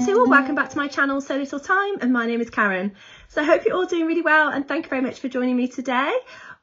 to all, welcome back to my channel So Little Time, and my name is Karen. So I hope you're all doing really well, and thank you very much for joining me today.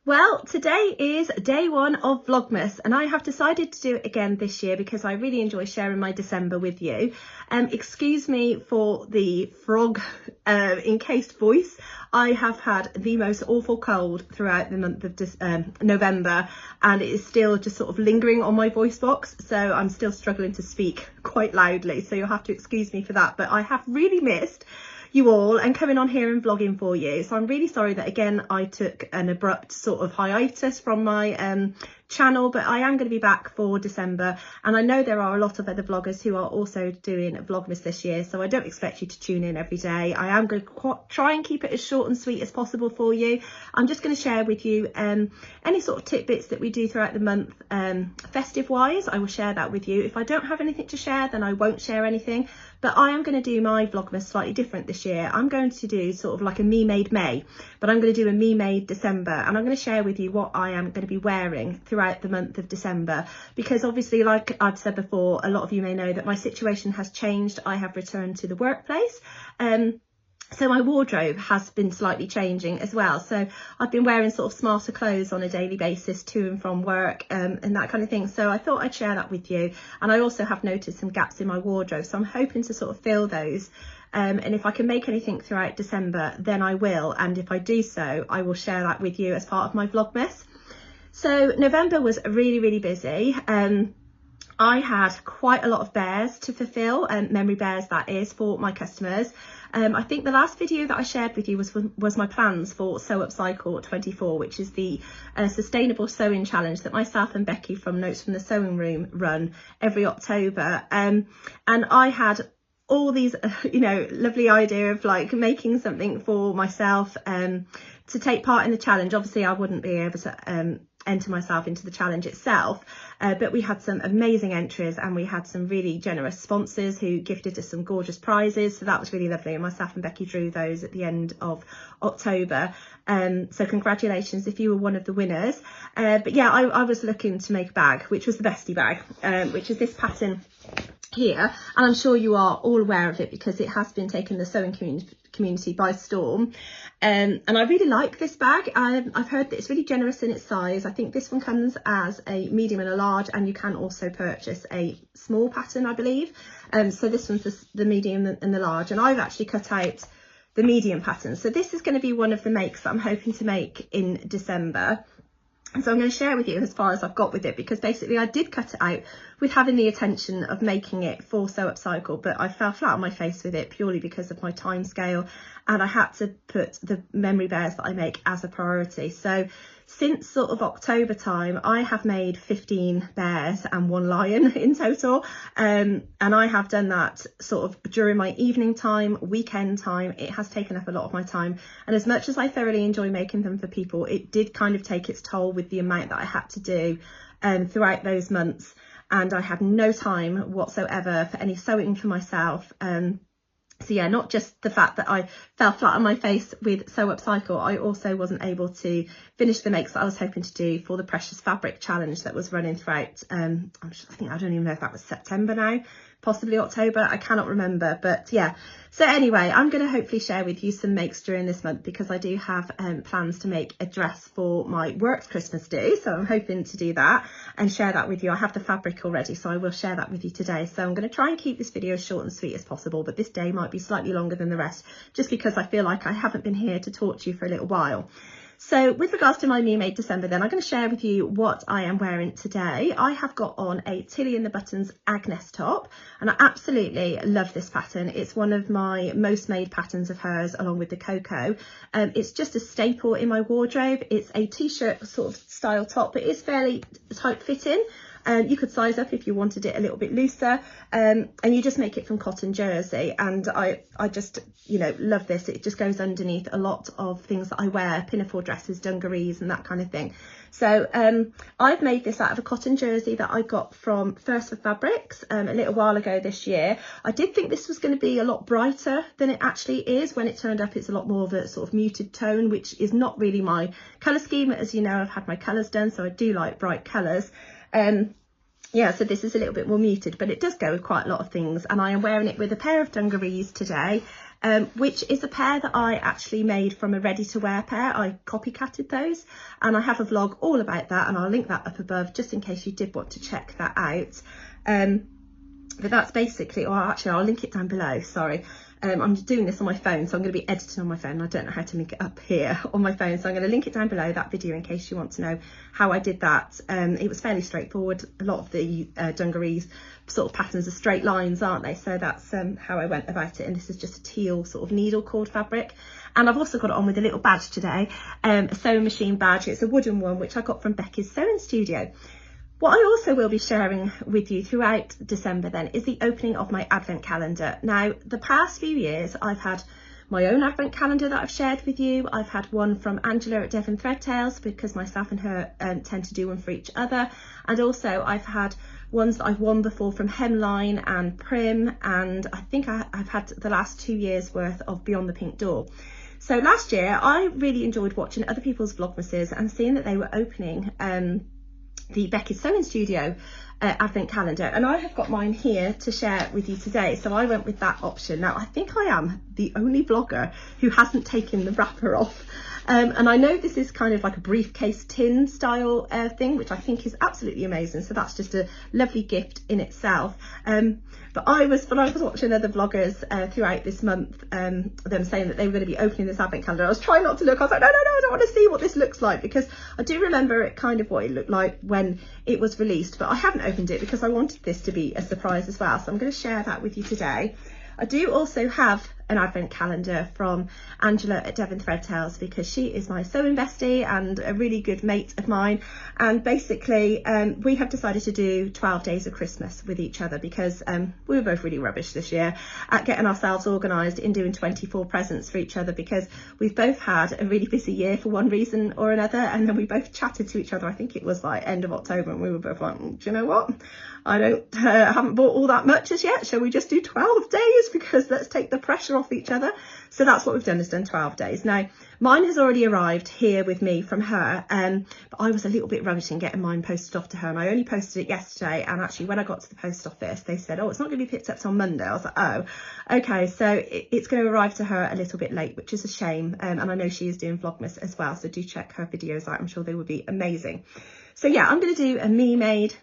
Well, today is day one of Vlogmas, and I have decided to do it again this year because I really enjoy sharing my December with you. Excuse me for the frog encased voice. I have had the most awful cold throughout the month of November, and it is still just sort of lingering on my voice box, so I'm still struggling to speak quite loudly, so you'll have to excuse me for that. But I have really missed you all and coming on here and vlogging for you, so I'm really sorry that again I took an abrupt sort of hiatus from my channel, but I am going to be back for December, and I know there are a lot of other vloggers who are also doing Vlogmas this year, so I don't expect you to tune in every day. I am going to try and keep it as short and sweet as possible for you. I'm just going to share with you any sort of tidbits that we do throughout the month, festive wise. I will share that with you. If I don't have anything to share, then I won't share anything. But I am going to do my Vlogmas slightly different this year. I'm going to do sort of like a me-made May, but I'm going to do a me-made December, and I'm going to share with you what I am going to be wearing throughout the month of December, because obviously, like I've said before, a lot of you may know that my situation has changed. I have returned to the workplace. So my wardrobe has been slightly changing as well. So I've been wearing sort of smarter clothes on a daily basis to and from work and that kind of thing. So I thought I'd share that with you. And I also have noticed some gaps in my wardrobe, so I'm hoping to sort of fill those. And if I can make anything throughout December, then I will. And if I do so, I will share that with you as part of my Vlogmas. So November was really, really busy. I had quite a lot of bears to fulfill, memory bears that is, for my customers. I think the last video that I shared with you was my plans for Sew Upcycle 24, which is the sustainable sewing challenge that myself and Becky from Notes from the Sewing Room run every October. And I had all these, lovely idea of like making something for myself to take part in the challenge. Obviously, I wouldn't be able to enter myself into the challenge itself, but we had some amazing entries, and we had some really generous sponsors who gifted us some gorgeous prizes, so that was really lovely, and myself and Becky drew those at the end of October. So congratulations if you were one of the winners. But yeah, I was looking to make a bag, which was the Bestie Bag, which is this pattern here, and I'm sure you are all aware of it because it has been taking the sewing community by storm. And I really like this bag. I've heard that it's really generous in its size. I think this one comes as a medium and a large, and you can also purchase a small pattern, I believe. So this one's the medium and the large, and I've actually cut out the medium pattern. So this is going to be one of the makes that I'm hoping to make in December. And so I'm going to share with you as far as I've got with it, because basically I did cut it out with having the intention of making it for Sew Upcycle, but I fell flat on my face with it purely because of my time scale, and I had to put the memory bears that I make as a priority. So since sort of October time, I have made 15 bears and 1 lion in total, and I have done that sort of during my evening time, weekend time. It has taken up a lot of my time, and as much as I thoroughly enjoy making them for people, it did kind of take its toll with the amount that I had to do throughout those months, and I had no time whatsoever for any sewing for myself. So yeah, not just the fact that I fell flat on my face with Sew Upcycle, I also wasn't able to finish the makes that I was hoping to do for the Precious Fabric Challenge that was running throughout, I don't even know if that was September now, possibly October, I cannot remember, but yeah. So anyway, I'm going to hopefully share with you some makes during this month, because I do have plans to make a dress for my work's Christmas do, so I'm hoping to do that and share that with you. I have the fabric already, so I will share that with you today. So I'm going to try and keep this video as short and sweet as possible, but this day might be slightly longer than the rest, just because I feel like I haven't been here to talk to you for a little while. So with regards to my me-made December, then I'm going to share with you what I am wearing today. I have got on a Tilly in the Buttons Agnes top, and I absolutely love this pattern. It's one of my most made patterns of hers, along with the Cocoa. It's just a staple in my wardrobe. It's a t-shirt sort of style top, but it's fairly tight fitting. You could size up if you wanted it a little bit looser, and you just make it from cotton jersey, and I just love this. It just goes underneath a lot of things that I wear, pinafore dresses, dungarees and that kind of thing. So I've made this out of a cotton jersey that I got from First Fabrics a little while ago this year. I did think this was going to be a lot brighter than it actually is. When it turned up, it's a lot more of a sort of muted tone, which is not really my colour scheme. As you know, I've had my colours done, so I do like bright colours. yeah, so this is a little bit more muted, but it does go with quite a lot of things. And I am wearing it with a pair of dungarees today, which is a pair that I actually made from a ready-to-wear pair. I copycatted those, and I have a vlog all about that, and I'll link that up above just in case you did want to check that out. But that's basically, or actually I'll link it down below, sorry. I'm doing this on my phone, so I'm going to be editing on my phone. I don't know how to link it up here on my phone, so I'm going to link it down below, that video, in case you want to know how I did that. It was fairly straightforward. A lot of the dungarees sort of patterns are straight lines, aren't they? So that's how I went about it. And this is just a teal sort of needle cord fabric. And I've also got it on with a little badge today, a sewing machine badge. It's a wooden one, which I got from Becky's Sewing Studio. What I also will be sharing with you throughout December then is the opening of my advent calendar. Now, the past few years, I've had my own advent calendar that I've shared with you. I've had one from Angela at Devon Threadtails, because myself and her tend to do one for each other. And also I've had ones that I've won before from Hemline and Prim. And I think I've had the last 2 years worth of Beyond the Pink Door. So last year, I really enjoyed watching other people's Vlogmases and seeing that they were opening the Becky's Sewing Studio advent calendar, and I have got mine here to share with you today, so I went with that option. Now, I think I am the only vlogger who hasn't taken the wrapper off, and I know this is kind of like a briefcase tin style thing, which I think is absolutely amazing, so that's just a lovely gift in itself. But when I was watching other vloggers throughout this month, them saying that they were going to be opening this advent calendar, I was trying not to look. I was like, no, I don't want to see what this looks like, because I do remember it kind of what it looked like when it was released, but I haven't opened it because I wanted this to be a surprise as well. So I'm going to share that with you today. I do also have an advent calendar from Angela at Devon Threadtails, because she is my sewing bestie and a really good mate of mine. And basically we have decided to do 12 days of Christmas with each other, because we were both really rubbish this year at getting ourselves organised in doing 24 presents for each other, because we've both had a really busy year for one reason or another. And then we both chatted to each other, I think it was like end of October, and we were both like, do you know what, I haven't bought all that much as yet, shall we just do 12 days, because let's take the pressure off each other. So that's what we've done, is done 12 days. Now, mine has already arrived here with me from her, but I was a little bit rubbish in getting mine posted off to her, and I only posted it yesterday. And actually, when I got to the post office, they said, oh, it's not going to be picked up till Monday. I was like, oh, okay, so it's going to arrive to her a little bit late, which is a shame. And I know she is doing Vlogmas as well, so do check her videos out. I'm sure they would be amazing. So yeah, I'm going to do a me-made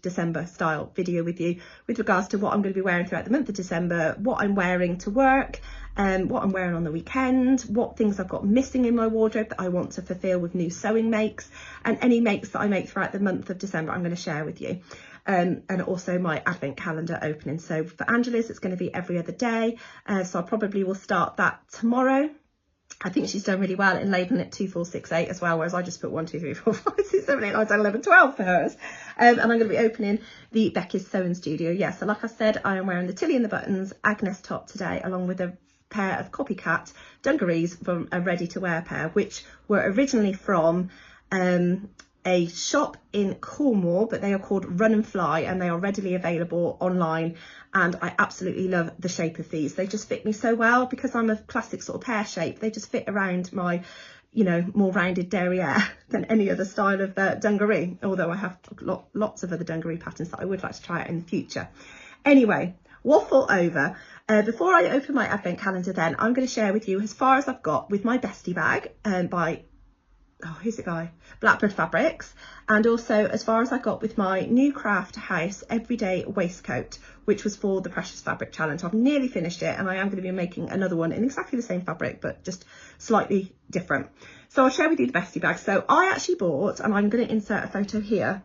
December style video with you with regards to what I'm going to be wearing throughout the month of December, what I'm wearing to work, what I'm wearing on the weekend, what things I've got missing in my wardrobe that I want to fulfill with new sewing makes, and any makes that I make throughout the month of December I'm going to share with you. And also my advent calendar opening. So for Angela's, it's going to be every other day, so I probably will start that tomorrow. I think she's done really well in labelling it 2, 4, 6, 8 as well, whereas I just put 1, 2, 3, 4, 5, 6, 7, 8, 9, 10, 11, 12 for hers. And I'm going to be opening the Becky's Sewing Studio. Yeah, so like I said, I am wearing the Tilly and the Buttons Agnes top today, along with a pair of copycat dungarees from a ready-to-wear pair, which were originally from a shop in Cornwall, but they are called Run and Fly, and they are readily available online. And I absolutely love the shape of these. They just fit me so well, because I'm a classic sort of pear shape. They just fit around my, you know, more rounded derriere than any other style of dungaree, although I have lots of other dungaree patterns that I would like to try out in the future. Anyway, waffle over. Before I open my advent calendar then, I'm going to share with you as far as I've got with my Bestie Bag by Blackbird Fabrics, and also as far as I got with my new Craft House everyday waistcoat, which was for the Precious Fabric Challenge. I've nearly finished it, and I am going to be making another one in exactly the same fabric, but just slightly different. So I'll share with you the Bestie Bag. So I actually bought, and I'm going to insert a photo here,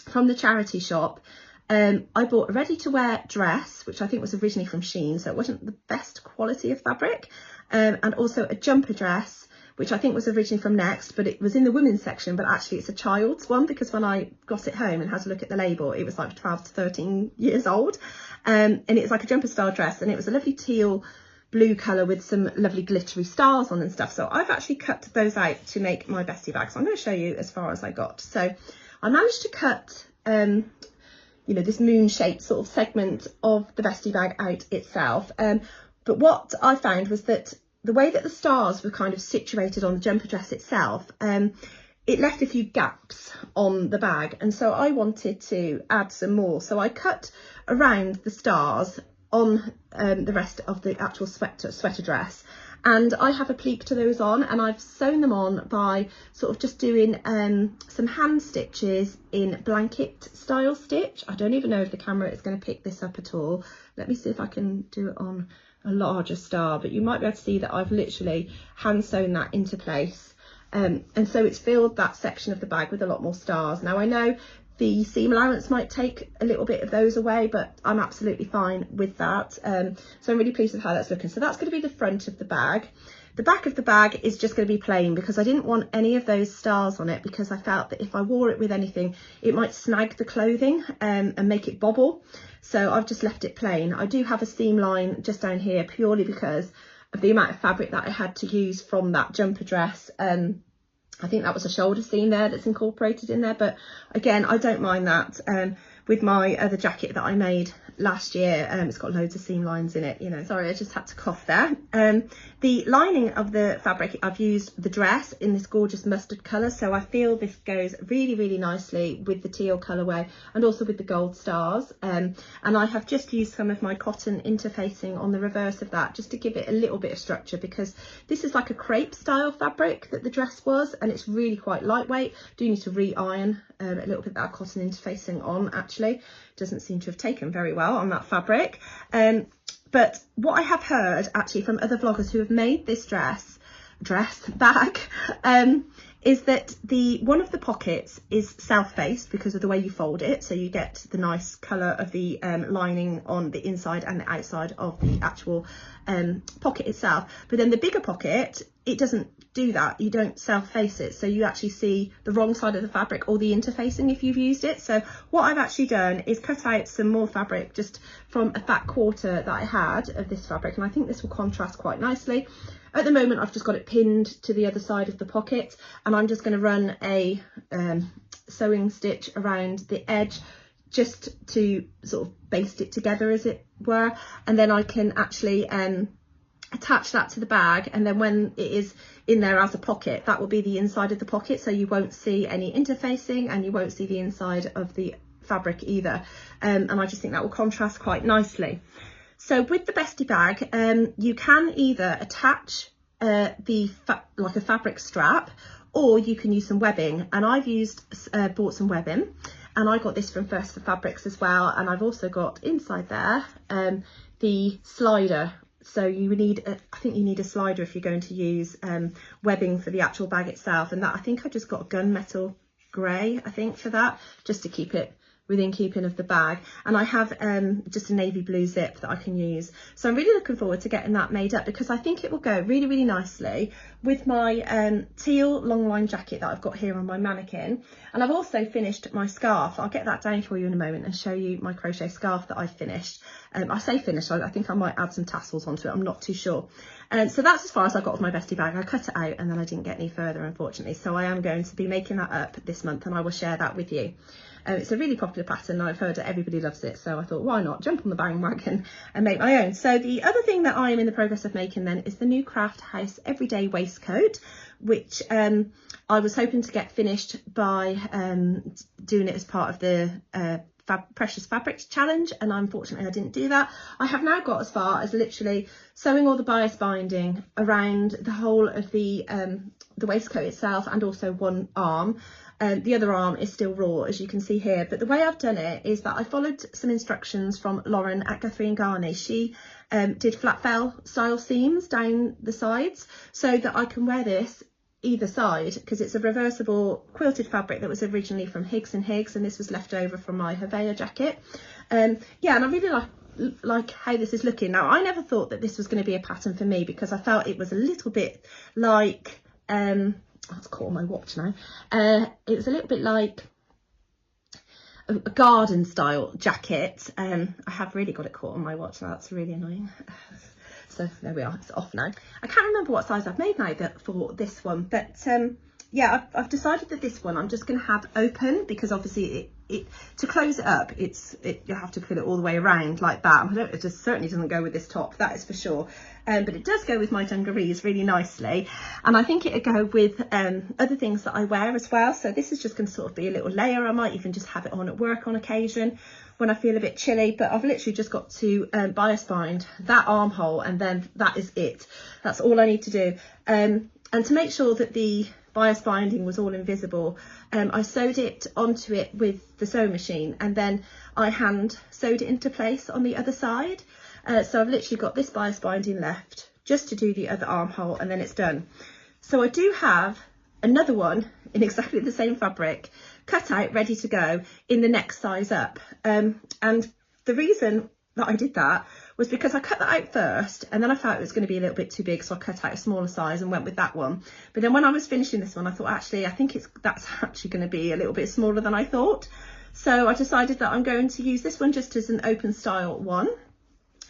from the charity shop. I bought a ready-to-wear dress, which I think was originally from Shein, so it wasn't the best quality of fabric, and also a jumper dress, which I think was originally from Next, but it was in the women's section, but actually it's a child's one, because when I got it home and had to look at the label, it was like 12 to 13 years old. And it's like a jumper style dress, and it was a lovely teal blue colour with some lovely glittery stars on and stuff. So I've actually cut those out to make my Bestie Bag. So I'm going to show you as far as I got. So I managed to cut, you know, this moon shaped sort of segment of the Bestie Bag out itself. But what I found was that the way that the stars were kind of situated on the jumper dress itself, it left a few gaps on the bag, and so I wanted to add some more. So I cut around the stars on the rest of the actual sweater dress, and I have appliqued to those on, and I've sewn them on by sort of just doing some hand stitches in blanket style stitch. I don't even know if the camera is going to pick this up at all. Let me see if I can do it on a larger star, but you might be able to see that I've literally hand sewn that into place. And so it's filled that section of the bag with a lot more stars. Now I know the seam allowance might take a little bit of those away, but I'm absolutely fine with that. So I'm really pleased with how that's looking. So that's going to be the front of the bag. The back of the bag is just going to be plain because I didn't want any of those stars on it, because I felt that if I wore it with anything, it might snag the clothing and make it bobble. So I've just left it plain. I do have a seam line just down here purely because of the amount of fabric that I had to use from that jumper dress. I think that was a shoulder seam there that's incorporated in there, but again, I don't mind that. With my other jacket that I made last year, it's got loads of seam lines in it, you know. Sorry, I just had to cough there. The lining of the fabric, I've used the dress in this gorgeous mustard colour, so I feel this goes really, really nicely with the teal colourway and also with the gold stars. And I have just used some of my cotton interfacing on the reverse of that just to give it a little bit of structure, because this is like a crepe style fabric that the dress was, and it's really quite lightweight. Do need to re-iron a little bit of that cotton interfacing on. Actually, doesn't seem to have taken very well on that fabric. But what I have heard actually from other vloggers who have made this bag is that one of the pockets is self-faced because of the way you fold it, so you get the nice colour of the lining on the inside and the outside of the actual pocket itself. But then the bigger pocket, it doesn't do that. You don't self-face it, so you actually see the wrong side of the fabric or the interfacing if you've used it. So what I've actually done is cut out some more fabric just from a fat quarter that I had of this fabric, and I think this will contrast quite nicely. At the moment, I've just got it pinned to the other side of the pocket, and I'm just going to run a sewing stitch around the edge just to sort of baste it together, as it were, and then I can actually attach that to the bag, and then when it is in there as a pocket, that will be the inside of the pocket, so you won't see any interfacing and you won't see the inside of the fabric either. And I just think that will contrast quite nicely. So with the Bestie bag, you can either attach like a fabric strap, or you can use some webbing, and I've bought some webbing, and I got this from First for Fabrics as well, and I've also got inside there the slider. So you need, I think you need a slider if you're going to use webbing for the actual bag itself, and that I think I just got a gunmetal grey, I think, for that, just to keep it within keeping of the bag. And I have just a navy blue zip that I can use. So I'm really looking forward to getting that made up, because I think it will go really, really nicely with my teal long line jacket that I've got here on my mannequin. And I've also finished my scarf. I'll get that down for you in a moment and show you my crochet scarf that I've finished. I say finished, I think I might add some tassels onto it, I'm not too sure. So that's as far as I got with my Bestie bag. I cut it out and then I didn't get any further, unfortunately. So I am going to be making that up this month, and I will share that with you. It's a really popular pattern, and I've heard that everybody loves it, so I thought, why not jump on the bandwagon and make my own. So the other thing that I am in the progress of making then is the new Craft House Everyday Waistcoat, which I was hoping to get finished by doing it as part of the Precious Fabrics challenge, and unfortunately I didn't do that. I have now got as far as literally sewing all the bias binding around the whole of the waistcoat itself, and also one arm. The other arm is still raw, as you can see here, but the way I've done it is that I followed some instructions from Lauren at Guthrie & Garney. She did flat fell style seams down the sides so that I can wear this either side, because it's a reversible quilted fabric that was originally from Higgs & Higgs, and this was left over from my Havea jacket. Yeah, and I really like how this is looking. Now, I never thought that this was going to be a pattern for me, because I felt it was a little bit like it's caught on my watch now. It was a little bit like a garden style jacket. I have really got it caught on my watch now, that's really annoying. So there we are, it's off now. I can't remember what size I've made now for this one, but yeah, I've decided that this one I'm just going to have open, because obviously to close it up, you have to put it all the way around like that. It just certainly doesn't go with this top, that is for sure. But it does go with my dungarees really nicely, and I think it'll go with other things that I wear as well. So this is just going to sort of be a little layer. I might even just have it on at work on occasion when I feel a bit chilly, but I've literally just got to bias bind that armhole, and then that is it. That's all I need to do. And to make sure that the bias binding was all invisible, I sewed it onto it with the sewing machine, and then I hand sewed it into place on the other side. So I've literally got this bias binding left just to do the other armhole, and then it's done. So I do have another one in exactly the same fabric cut out, ready to go in the next size up. And the reason that I did that was because I cut that out first, and then I felt it was going to be a little bit too big, so I cut out a smaller size and went with that one. But then when I was finishing this one, I thought, actually, I think that's actually going to be a little bit smaller than I thought. So I decided that I'm going to use this one just as an open style one,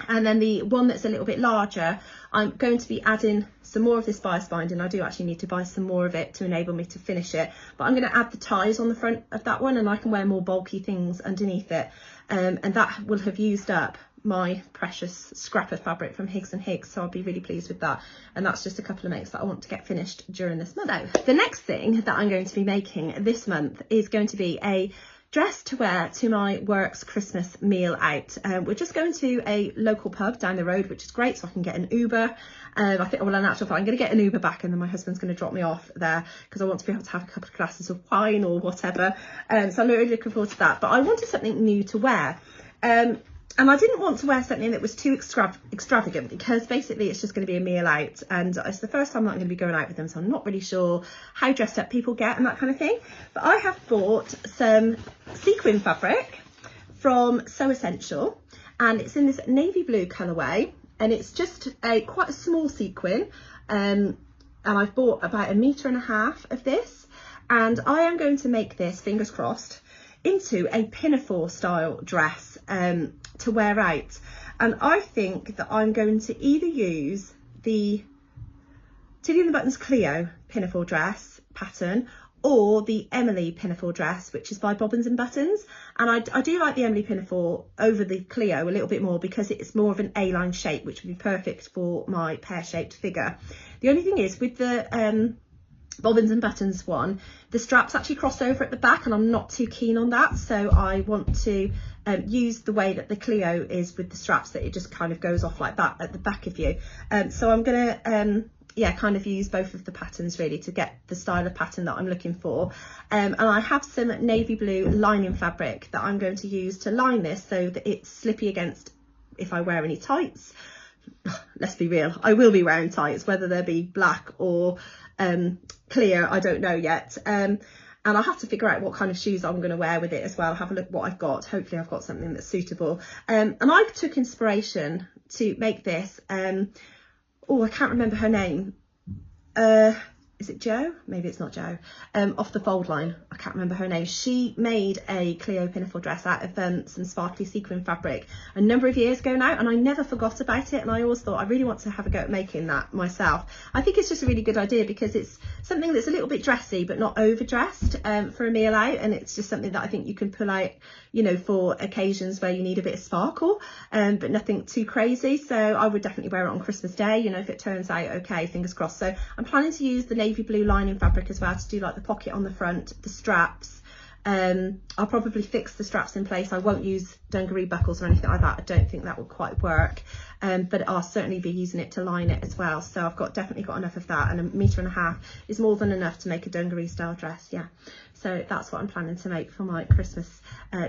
and then the one that's a little bit larger, I'm going to be adding some more of this bias binding. I do actually need to buy some more of it to enable me to finish it, but I'm going to add the ties on the front of that one, and I can wear more bulky things underneath it, and that will have used up my precious scrap of fabric from Higgs and Higgs, so I'll be really pleased with that. And that's just a couple of makes that I want to get finished during this month. Now, the next thing that I'm going to be making this month is going to be a dress to wear to my work's Christmas meal out. We're just going to a local pub down the road, which is great, so I can get an Uber. I think, well, in actual fact, I'm going to get an Uber back, and then my husband's going to drop me off there because I want to be able to have a couple of glasses of wine or whatever. So I'm really looking forward to that. But I wanted something new to wear. And I didn't want to wear something that was too extravagant, because basically it's just going to be a meal out, and it's the first time that I'm going to be going out with them, so I'm not really sure how dressed up people get and that kind of thing. But I have bought some sequin fabric from So Essential, and it's in this navy blue colourway, and it's just quite a small sequin, and I've bought about 1.5 meters of this, and I am going to make this, fingers crossed, into a pinafore style dress to wear out. And I think that I'm going to either use the Tilly and the Buttons Cleo pinafore dress pattern, or the Emily pinafore dress, which is by Bobbins and Buttons. And I do like the Emily pinafore over the Cleo a little bit more, because it's more of an A-line shape, which would be perfect for my pear-shaped figure. The only thing is, with the Bobbins and Buttons one, the straps actually cross over at the back, and I'm not too keen on that, so I want to use the way that the Cleo is with the straps, that it just kind of goes off like that at the back of you. So I'm gonna kind of use both of the patterns really to get the style of pattern that I'm looking for. And I have some navy blue lining fabric that I'm going to use to line this, so that it's slippy against if I wear any tights. Let's be real, I will be wearing tights, whether they be black or clear, I don't know yet. And I'll have to figure out what kind of shoes I'm going to wear with it as well. Have a look what I've got. Hopefully I've got something that's suitable. And I took inspiration to make this. Oh, I can't remember her name. Is it Jo? Maybe it's not Jo. Off the Fold line. I can't remember her name. She made a Cleo pinafore dress out of some sparkly sequin fabric a number of years ago now, and I never forgot about it, and I always thought I really want to have a go at making that myself. I think it's just a really good idea, because it's something that's a little bit dressy but not overdressed for a meal out, and it's just something that I think you can pull out, you know, for occasions where you need a bit of sparkle, but nothing too crazy. So I would definitely wear it on Christmas Day, you know, if it turns out okay, fingers crossed. So I'm planning to use the navy blue lining fabric as well to do like the pocket on the front, the straps. I'll probably fix the straps in place. I won't use dungaree buckles or anything like that. I don't think that will quite work, but I'll certainly be using it to line it as well. So I've definitely got enough of that, and 1.5 meters is more than enough to make a dungaree style dress. Yeah, so that's what I'm planning to make for my Christmas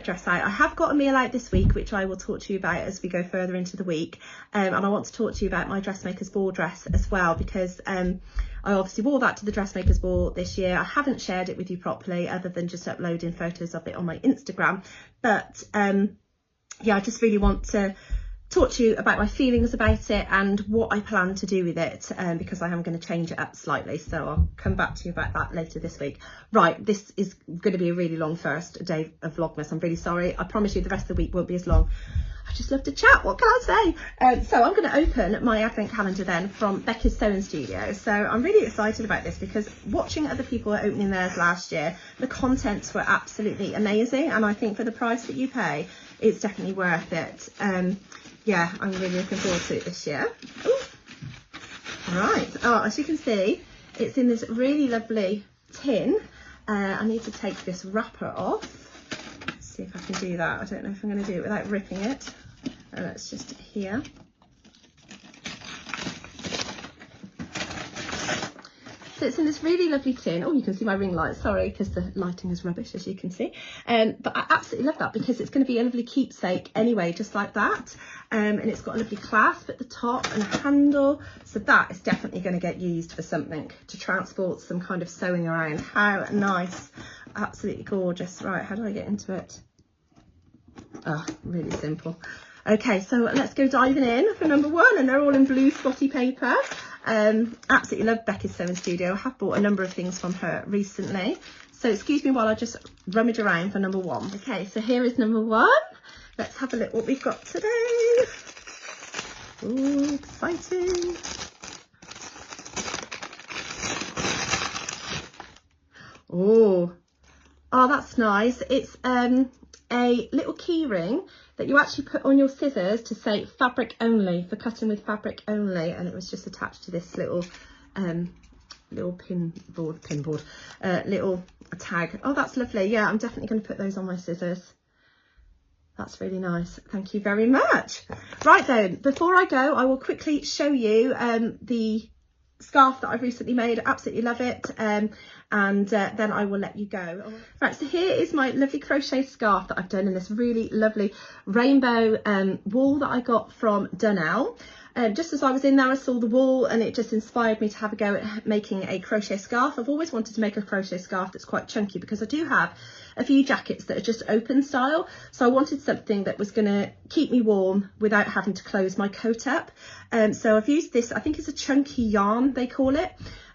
dress out. I have got a meal out this week, which I will talk to you about as we go further into the week, and I want to talk to you about my dressmaker's ball dress as well, because I obviously wore that to the dressmaker's ball this year. I haven't shared it with you properly, other than just uploading photos of it on my Instagram, but yeah, I just really want to talk to you about my feelings about it and what I plan to do with it, because I am going to change it up slightly, so I'll come back to you about that later this week. Right, this is going to be a really long first day of Vlogmas. I'm really sorry. I promise you the rest of the week won't be as long. I just love to chat, what can I say? So I'm going to open my advent calendar then from Becky's Sewing Studio. So I'm really excited about this because watching other people opening theirs last year, the contents were absolutely amazing, and I think for the price that you pay, it's definitely worth it. Yeah, I'm really looking forward to it this year. Ooh. Right, oh, as you can see, it's in this really lovely tin. I need to take this wrapper off. See if I can do that. I don't know if I'm going to do it without ripping it. Let's just here. So it's in this really lovely tin. Oh, you can see my ring light. Sorry, because the lighting is rubbish, as you can see. But I absolutely love that because it's going to be a lovely keepsake anyway, just like that. And it's got a lovely clasp at the top and a handle. So that is definitely going to get used for something to transport some kind of sewing around. How nice. Absolutely gorgeous. Right, how do I get into it? Oh, really simple. Okay, so let's go diving in for number one, and they're all in blue spotty paper. Absolutely love Becky's Sewing Studio. I have bought a number of things from her recently. So excuse me while I just rummage around for number one. Okay, so here is number one. Let's have a look what we've got today. Ooh, exciting. Oh, that's nice. It's a little key ring that you actually put on your scissors to say fabric only, for cutting with fabric only, and it was just attached to this little little little tag. Oh, that's lovely. Yeah, I'm definitely going to put those on my scissors. That's really nice. Thank you very much. Right then, before I go, I will quickly show you the scarf that I've recently made. I absolutely love it, and then I will let you go. Right, so here is my lovely crochet scarf that I've done in this really lovely rainbow wool that I got from Dungarees. Just as I was in there, I saw the wool and it just inspired me to have a go at making a crochet scarf. I've always wanted to make a crochet scarf that's quite chunky because I do have a few jackets that are just open style. So I wanted something that was going to keep me warm without having to close my coat up. So I've used this, I think it's a chunky yarn, they call it.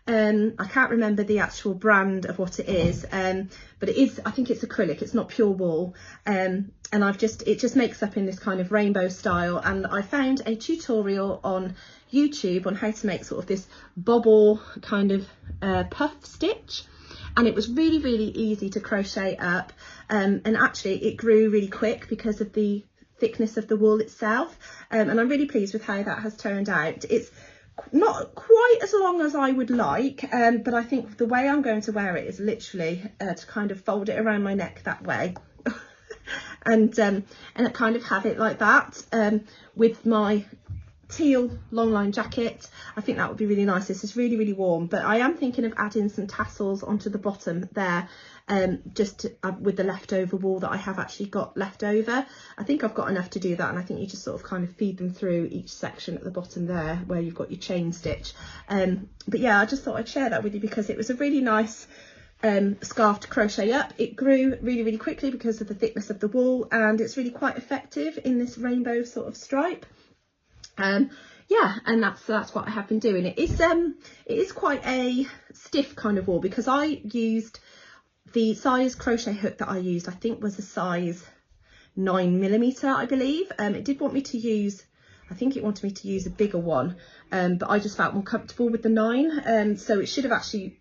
I can't remember the actual brand of what it is, but it is, I think it's acrylic, it's not pure wool, and it just makes up in this kind of rainbow style. And I found a tutorial on YouTube on how to make sort of this bobble kind of puff stitch, and it was really, really easy to crochet up, and actually it grew really quick because of the thickness of the wool itself, and I'm really pleased with how that has turned out. It's not quite as long as I would like, but I think the way I'm going to wear it is literally to kind of fold it around my neck that way and kind of have it like that with my teal long line jacket. I think that would be really nice. This is really, really warm, but I am thinking of adding some tassels onto the bottom there, just with the leftover wool that I have actually got left over. I think I've got enough to do that, and I think you just sort of kind of feed them through each section at the bottom there where you've got your chain stitch. But yeah, I just thought I'd share that with you because it was a really nice scarf to crochet up. It grew really, really quickly because of the thickness of the wool, and it's really quite effective in this rainbow sort of stripe. Yeah, and that's what I have been doing. It is quite a stiff kind of wool because I used the size crochet hook that I used, I think was a size 9mm, I believe. It did want me to use, I think it wanted me to use a bigger one, but I just felt more comfortable with the 9, so it should have actually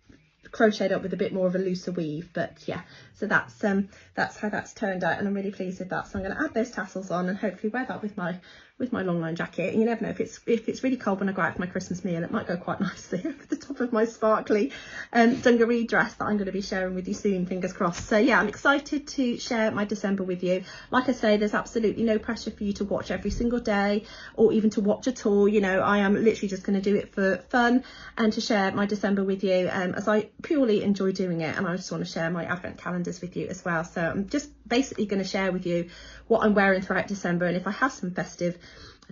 crocheted up with a bit more of a looser weave. But yeah, so that's how that's turned out, and I'm really pleased with that. So I'm going to add those tassels on and hopefully wear that with my long line jacket. And you never know, if it's really cold when I go out for my Christmas meal, it might go quite nicely over the top of my sparkly dungaree dress that I'm going to be sharing with you soon, fingers crossed. So yeah, I'm excited to share my December with you. Like I say, there's absolutely no pressure for you to watch every single day or even to watch at all. You know, I am literally just going to do it for fun and to share my December with you, as I purely enjoy doing it, and I just want to share my advent calendars with you as well. So I'm just basically going to share with you what I'm wearing throughout December, and if I have some festive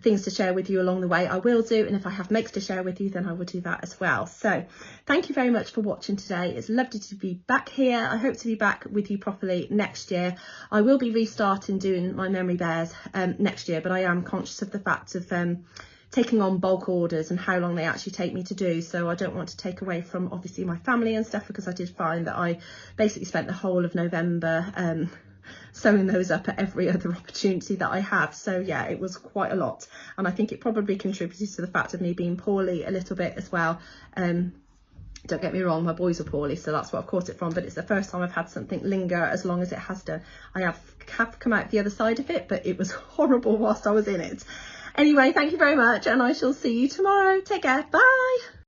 things to share with you along the way, I will do, and if I have makes to share with you, then I will do that as well. So thank you very much for watching today. It's lovely to be back here. I hope to be back with you properly next year. I will be restarting doing my memory bears next year, but I am conscious of the fact of taking on bulk orders and how long they actually take me to do, so I don't want to take away from obviously my family and stuff, because I did find that I basically spent the whole of November sewing those up at every other opportunity that I have. So yeah, it was quite a lot, and I think it probably contributed to the fact of me being poorly a little bit as well. Don't get me wrong, my boys are poorly, so that's what I've caught it from, but it's the first time I've had something linger as long as it has done. I have come out the other side of it, but it was horrible whilst I was in it. Anyway, thank you very much, and I shall see you tomorrow. Take care. Bye.